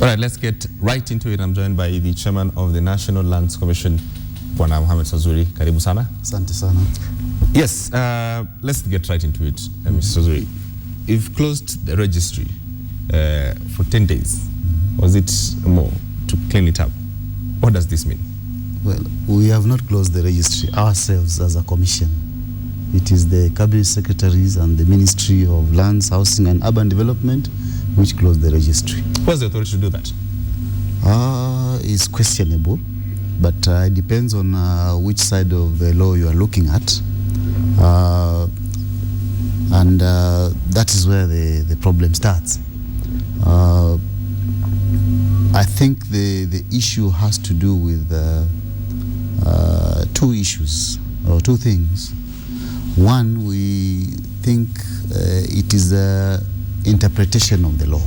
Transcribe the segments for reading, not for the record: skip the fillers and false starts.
All right, let's get right into it. I'm joined by the chairman of the National Lands Commission, Bwana Mohamed Sazuri. Karibu sana. Asante sana. Yes, let's get right into it, Mr. Sazuri. You've closed the registry for 10 days. Was it more to clean it up? What does this mean? Well, we have not closed the registry ourselves as a commission. It is the cabinet secretaries and the Ministry of Lands, Housing and Urban Development which closed the registry. What's the authority to do that? It's questionable, but it depends on which side of the law you are looking at. And that is where the problem starts. I think the issue has to do with two issues, or two things. One, we think it is the interpretation of the law.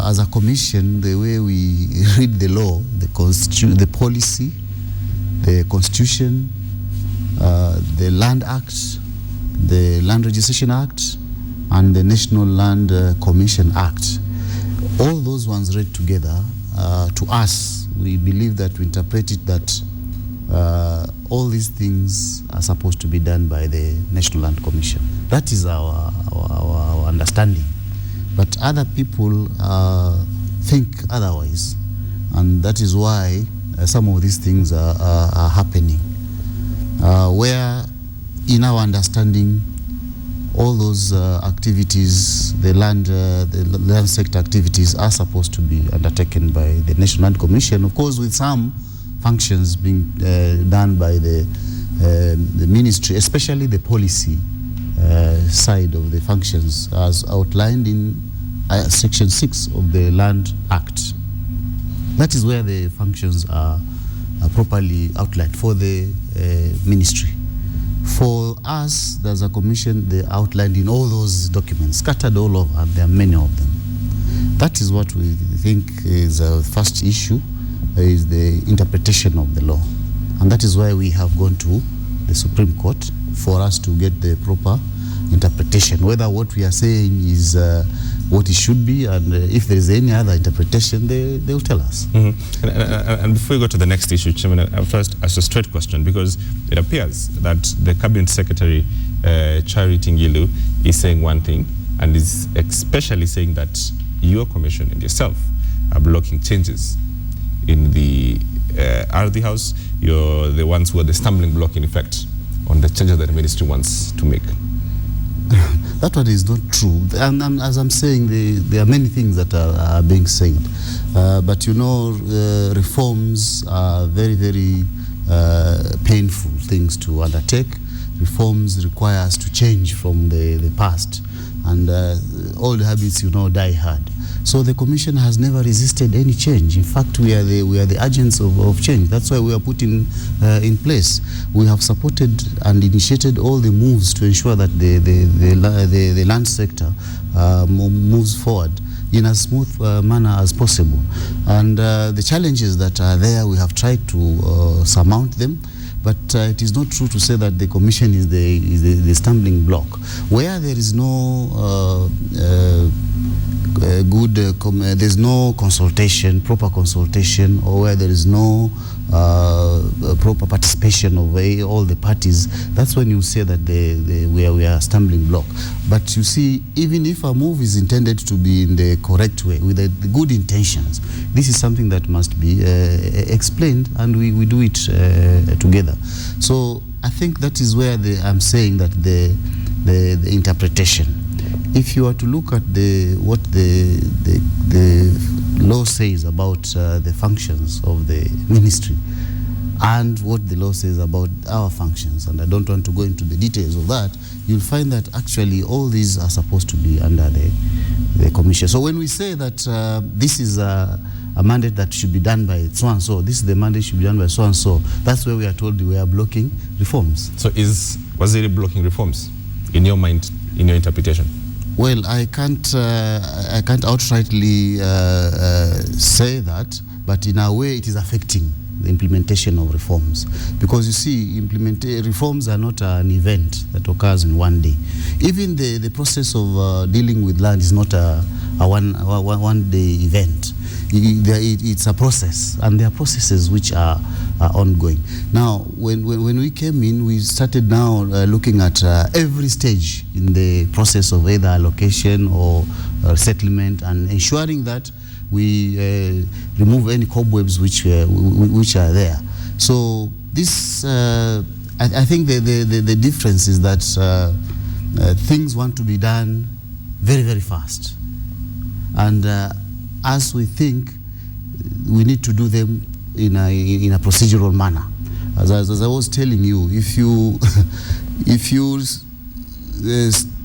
As a commission, the way we read the law, the policy, the constitution, the Land Act, the Land Registration Act, and the National Land Commission Act, all those ones read together, to us, we believe that we interpret it that all these things are supposed to be done by the National Land Commission. That is our understanding. But other people think otherwise, and that is why some of these things are happening. Where, in our understanding, all those activities, the land sector activities, are supposed to be undertaken by the National Land Commission, of course, with some functions being done by the ministry, especially the policy side of the functions, as outlined in Section 6 of the Land Act. That is where the functions are properly outlined for the ministry. For us, there's a commission, they outlined in all those documents, scattered all over, and there are many of them. That is what we think is the first issue, is the interpretation of the law. And that is why we have gone to the Supreme Court for us to get the proper interpretation, whether what we are saying is what it should be, and if there is any other interpretation, they will tell us. Mm-hmm. And before we go to the next issue, Chairman, first ask a straight question, because it appears that the Cabinet Secretary, Charity Ngilu, is saying one thing, and is especially saying that your commission and yourself are blocking changes in the Ardhi House. You're the ones who are the stumbling block, in effect, on the changes that the ministry wants to make. That one is not true. And as I'm saying, there are many things that are being said. But you know, reforms are very, very painful things to undertake. Reforms require us to change from the past. And old habits, you know, die hard. So the Commission has never resisted any change. In fact, we are the agents of change. That's why we are put in place. We have supported and initiated all the moves to ensure that the land sector moves forward in as smooth manner as possible. And the challenges that are there, we have tried to surmount them. But it is not true to say that the Commission is the stumbling block. Where there is no there's no consultation, proper consultation, or where there is no proper participation of all the parties, that's when you say that we are a stumbling block. But you see, even if a move is intended to be in the correct way, with the good intentions, this is something that must be explained, and we do it together. So I think that is where I'm saying that the interpretation. If you are to look at what the law says about the functions of the ministry, and what the law says about our functions, and I don't want to go into the details of that, you'll find that actually all these are supposed to be under the Commission. So when we say that this is a mandate that should be done by so-and-so, this is the mandate should be done by so-and-so, that's where we are told we are blocking reforms. So was it blocking reforms, in your mind, in your interpretation? Well, I can't outrightly say that, but in a way it is affecting the implementation of reforms. Because you see, reforms are not an event that occurs in one day. Even the process of dealing with land is not a a one day event. It's a process, and there are processes which are ongoing. Now, when we came in, we started now looking at every stage in the process of either allocation or settlement, and ensuring that we remove any cobwebs which are there. So this, I think the difference is that things want to be done very, very fast. And as we think, we need to do them in a procedural manner. As I was telling you, if you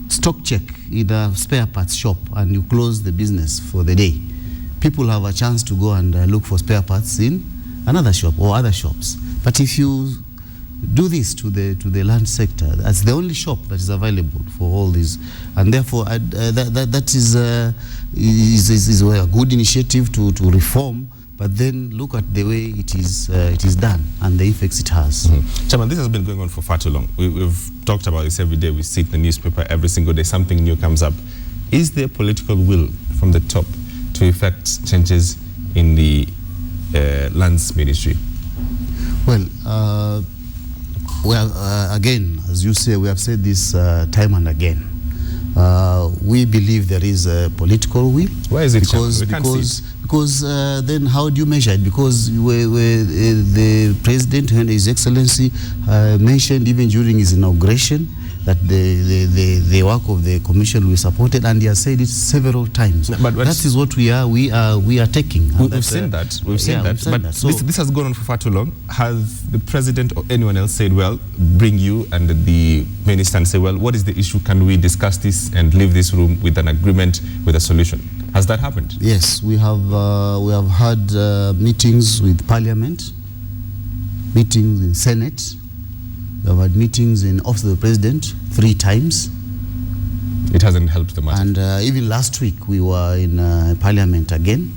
stock check in a spare parts shop and you close the business for the day, people have a chance to go and look for spare parts in another shop or other shops. But if you do this to the land sector, that's the only shop that is available for all these, and therefore that is a good initiative to reform. But then look at the way it is done and the effects it has. Chairman, this has been going on for far too long. We've talked about this every day. We see it in the newspaper every single day. Something new comes up. Is there political will from the top to effect changes in the lands ministry? Well, again, as you say, we have said this time and again. We believe there is a political will. Why is it? Because then how do you measure it? Because the President and His Excellency mentioned even during his inauguration that the work of the Commission will be supported, and he has said it several times. But that is what we are taking. We've seen that. We've seen that. But so this has gone on for far too long. Has the President or anyone else said, well, bring you and the Minister and say, well, what is the issue? Can we discuss this and leave this room with an agreement, with a solution? Has that happened? Yes, we have had meetings with Parliament, meetings in Senate. We have had meetings in Office of the President 3 times. It hasn't helped the matter. And even last week we were in Parliament again.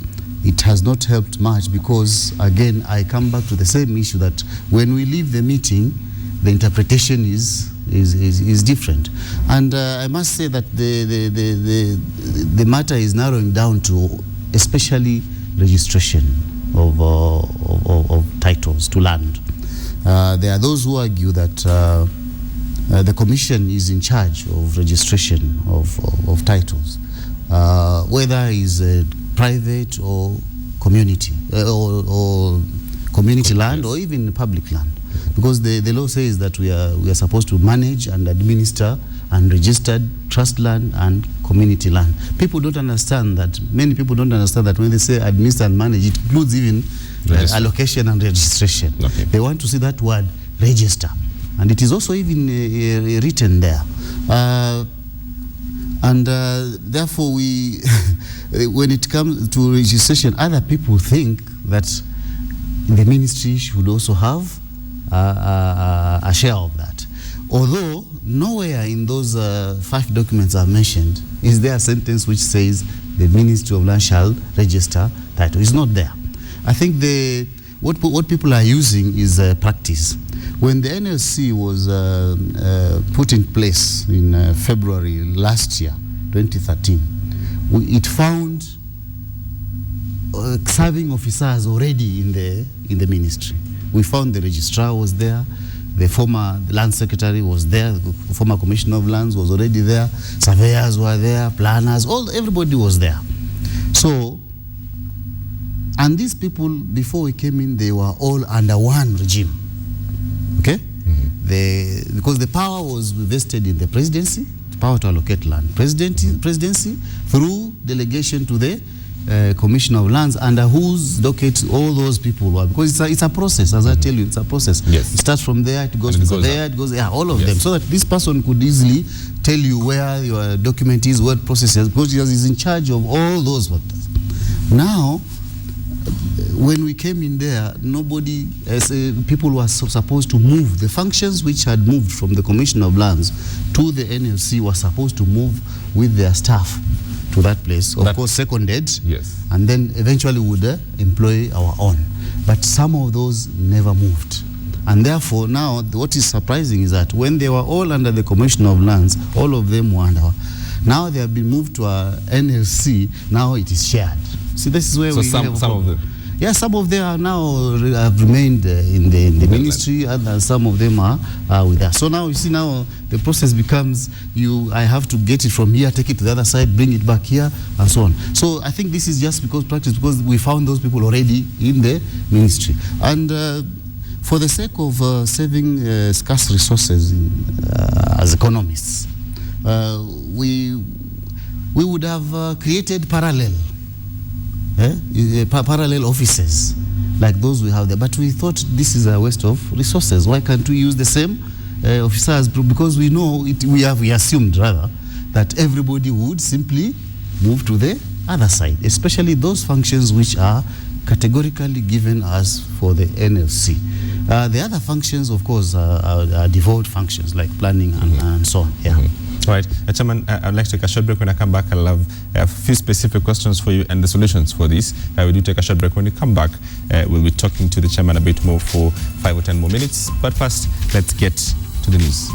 It has not helped much because, again, I come back to the same issue that when we leave the meeting, the interpretation is different. And I must say that the matter is narrowing down to especially registration of titles to land. There are those who argue that the Commission is in charge of registration of titles, whether it's private or community or community land or even public land, because the law says that we are supposed to manage and administer and registered trust land and community land. People don't understand that. Many people don't understand that when they say administer and manage, it includes even allocation and registration. Okay. They want to see that word register, and it is also even written there. Therefore, we, when it comes to registration, other people think that the ministry should also have a share of that. Although nowhere in those 5 documents I've mentioned is there a sentence which says the Ministry of Land shall register title. It's not there. I think what people are using is practice. When the NLC was put in place in February last year, 2013, it found serving officers already in the ministry. We found the registrar was there, the former land secretary was there, the former commissioner of lands was already there, surveyors were there, planners, everybody was there. So, and these people, before we came in, they were all under one regime. Okay? Mm-hmm. Because the power was vested in the presidency, the power to allocate land. Presidency through delegation to the Commissioner of Lands, under whose docket all those people were. Because it's a process, as I tell you, it's a process. Yes. It starts from there, it goes to there, it goes, all of them. So that this person could easily tell you where your document is, what process is, because he is in charge of all those factors. Now, when we came in there, nobody, people were supposed to move. The functions which had moved from the Commission of Lands to the NLC were supposed to move with their staff to that place, of course seconded, yes, and then eventually would employ our own. But some of those never moved. And therefore now what is surprising is that when they were all under the Commission of Lands, all of them were under. Now they have been moved to a NLC. Now it is shared. See, this is where so we some of them. Yeah, some of them are now have remained in the ministry, and some of them are with us. So now you see, now the process becomes I have to get it from here, take it to the other side, bring it back here, and so on. So I think this is just because we found those people already in the ministry, and for the sake of saving scarce resources as economists, we would have created parallel offices like those we have there. But we thought this is a waste of resources. Why can't we use the same officers? Because we know we assumed rather that everybody would simply move to the other side, especially those functions which are categorically given us for the NLC. The other functions, of course, are devolved functions like planning and so on. Yeah. All right, Chairman, I'd like to take a short break. When I come back, I'll have a few specific questions for you and the solutions for this. We do take a short break. When we come back, we'll be talking to the Chairman a bit more for 5 or 10 more minutes. But first, let's get to the news.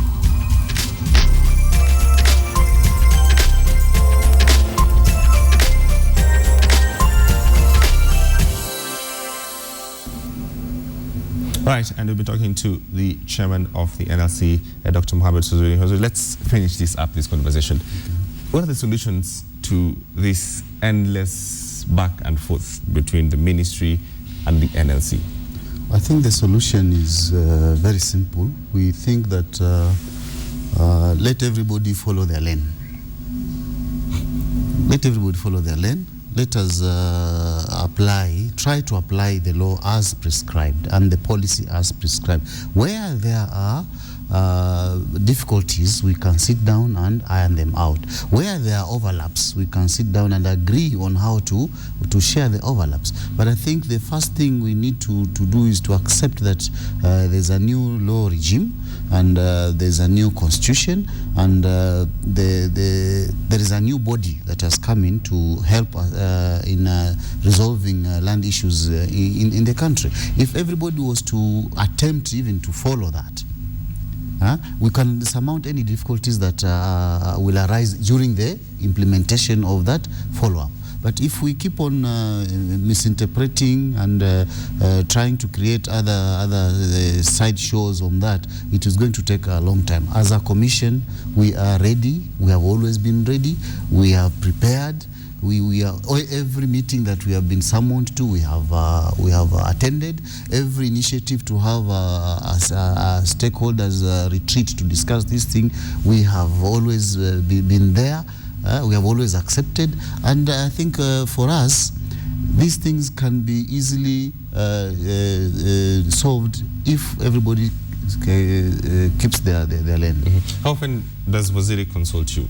Right, and we'll be talking to the chairman of the NLC, Dr. Mohamed Suzuri. Let's finish this conversation. What are the solutions to this endless back and forth between the ministry and the NLC? I think the solution is very simple. We think that let everybody follow their lane. Let everybody follow their lane. Let us try to apply the law as prescribed and the policy as prescribed. Where there are difficulties, we can sit down and iron them out. Where there are overlaps, we can sit down and agree on how to share the overlaps. But I think the first thing we need to do is to accept that there's a new law regime and there's a new constitution, and there is a new body that has come in to help in resolving land issues in the country. If everybody was to attempt even to follow that, we can surmount any difficulties that will arise during the implementation of that follow-up. But if we keep on misinterpreting and trying to create other side shows on that, it is going to take a long time. As a commission, we are ready. We have always been ready. We have prepared. We are every meeting that we have been summoned to, we have attended. Every initiative to have a stakeholders retreat to discuss this thing, we have always been there. We have always accepted, and I think for us, these things can be easily solved if everybody keeps their lane. Mm-hmm. How often does Waziri consult you,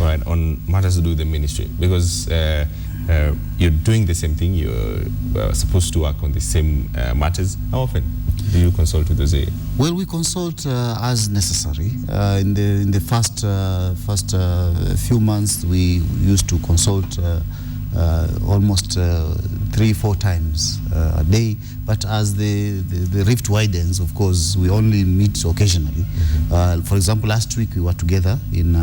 right, on matters to do with the ministry? Because you're doing the same thing, you're supposed to work on the same matters. How often do you consult with Waziri? Well, we consult as necessary. In the first few months, we used to consult almost 3-4 times a day. But as the rift widens, of course, we only meet occasionally. For example, last week we were together in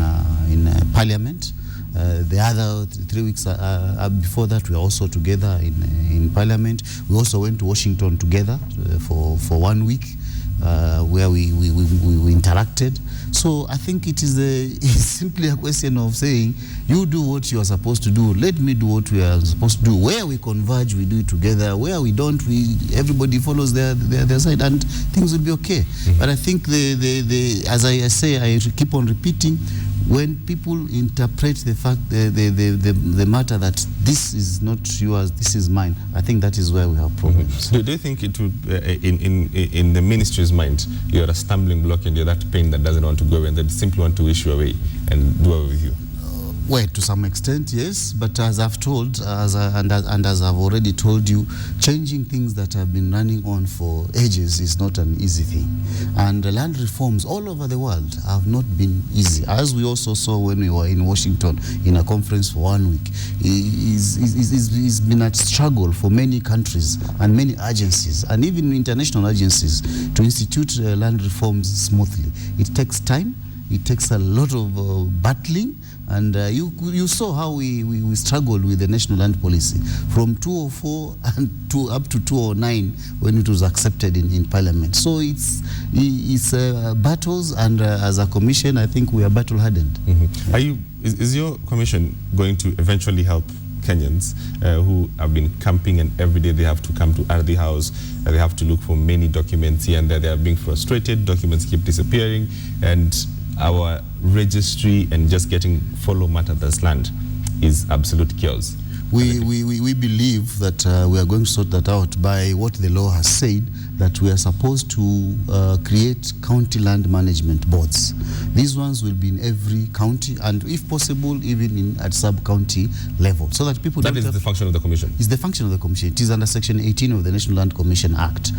Parliament. The other 3 weeks before that, we were also together in Parliament. We also went to Washington together for 1 week, where we interacted. So I think it's simply a question of saying, you do what you are supposed to do, let me do what we are supposed to do. Where we converge, we do it together. Where we don't, everybody follows their side, and things will be okay. But I think as I say, I keep on repeating, when people interpret the fact, the matter that this is not yours, this is mine, I think that is where we have problems. Do you think it would, in the ministry's mind, you're a stumbling block and you're that pain that doesn't want to go away and that simply want to wish you away and do away with you? Well, to some extent, yes. But as I've told, as I've already told you, changing things that have been running on for ages is not an easy thing. And land reforms all over the world have not been easy. As we also saw when we were in Washington in a conference for 1 week, it's been a struggle for many countries and many agencies, and even international agencies, to institute land reforms smoothly. It takes time. It takes a lot of battling, and you saw how we struggled with the national land policy from 2004 and up to 2009 when it was accepted in Parliament. So it's battles, and as a commission, I think we are battle hardened. Is your commission going to eventually help Kenyans who have been camping, and every day they have to come to Ardhi House, they have to look for many documents here and there, they are being frustrated, documents keep disappearing, and our registry and just getting follow matters land is absolute chaos? We believe that we are going to sort that out by what the law has said, that we are supposed to create county land management boards. These ones will be in every county, and if possible, even at sub-county level, so that people That is the function of the commission? It's the function of the commission. It is under Section 18 of the National Land Commission Act.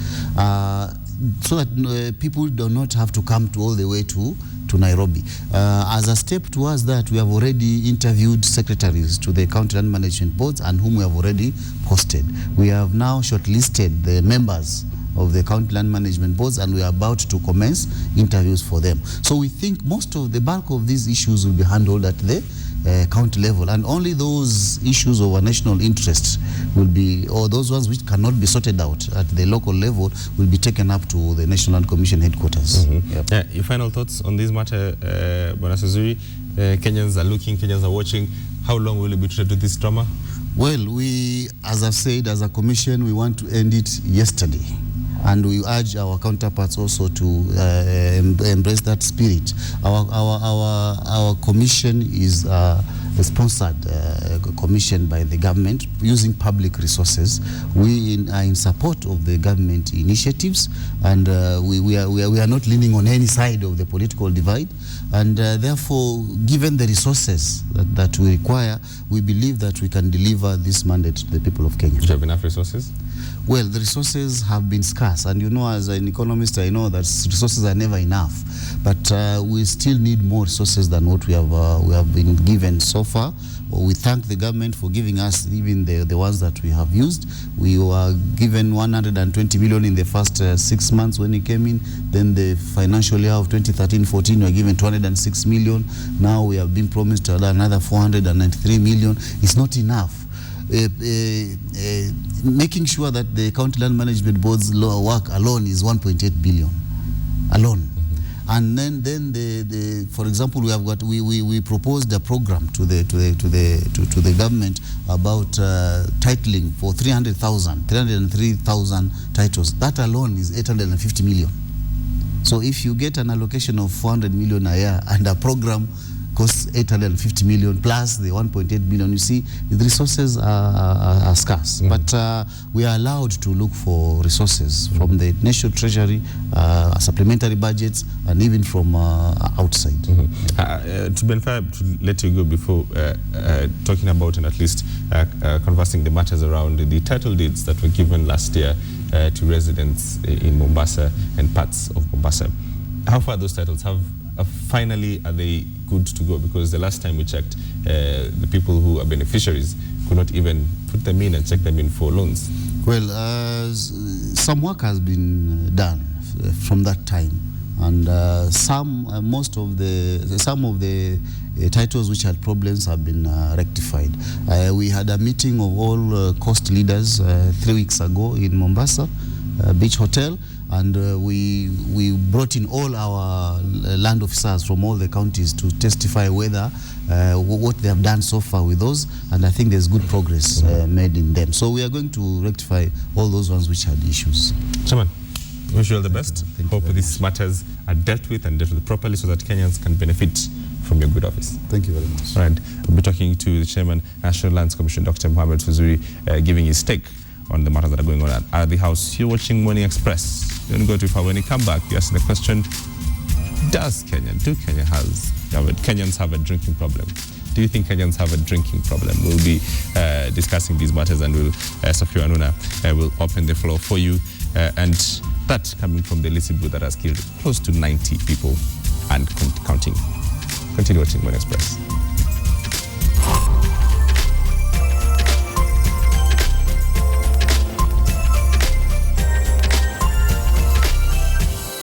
So that people do not have to come all the way to Nairobi. As a step towards that, we have already interviewed secretaries to the county land management boards, and whom we have already posted. We have now shortlisted the members of the county land management boards, and we are about to commence interviews for them. So we think most of the bulk of these issues will be handled at the county level, and only those issues of a national interest will be, or those ones which cannot be sorted out at the local level, will be taken up to the National Land Commission headquarters. Your final thoughts on this matter, Bwana Suzuri? Kenyans are looking, Kenyans are watching. How long will it be treated to this drama? Well, as I've said, as a commission, we want to end it yesterday. And we urge our counterparts also to embrace that spirit. Our commission is a sponsored commission by the government using public resources. We are in support of the government initiatives, and we are not leaning on any side of the political divide. And therefore, given the resources that we require, we believe that we can deliver this mandate to the people of Kenya. Do you have enough resources? Well, the resources have been scarce, and you know, as an economist, I know that resources are never enough. But we still need more resources than what we have been given so far. We thank the government for giving us even the ones that we have used. We were given 120 million in the first 6 months when it came in. Then the financial year of 2013-14, we were given 206 million. Now we have been promised another 493 million. It's not enough. Making sure that the county land management board's work alone is 1.8 billion alone. And then for example, we proposed a program to the government about titling for 303,000 titles. That alone is 850 million. So if you get an allocation of 400 million a year, and a program costs 850 million plus the 1.8 billion, you see the resources are scarce. But we are allowed to look for resources from the national treasury, supplementary budgets, and even from outside. To be fair, to let you go before talking about and at least conversing the matters around the title deeds that were given last year to residents in Mombasa and parts of Mombasa. How far those titles have finally, are they good to go? Because the last time we checked, the people who are beneficiaries could not even put them in and check them in for loans. Well, some work has been done from that time, and some of the titles which had problems have been rectified. We had a meeting of all coast leaders 3 weeks ago in Mombasa Beach Hotel, and we brought in all our land officers from all the counties to testify whether what they have done so far with those, and I think there's good progress made in them. So we are going to rectify all those ones which had issues. Chairman, wish you all the best. Hope these matters are dealt with and dealt with properly so that Kenyans can benefit from your good office. Thank you very much. All right, we'll be talking to the Chairman, National Lands Commission, Dr. Mohamed Fuzuri, giving his take on the matters that are going on at Ardhi House. You're watching Morning Express. You're going to go too far. When you come back, you ask the question, Kenyans have a drinking problem? Do you think Kenyans have a drinking problem? We'll be discussing these matters, and Sophia Anuna will open the floor for you. And that coming from the illicit brew that has killed close to 90 people and counting. Continue watching Morning Express.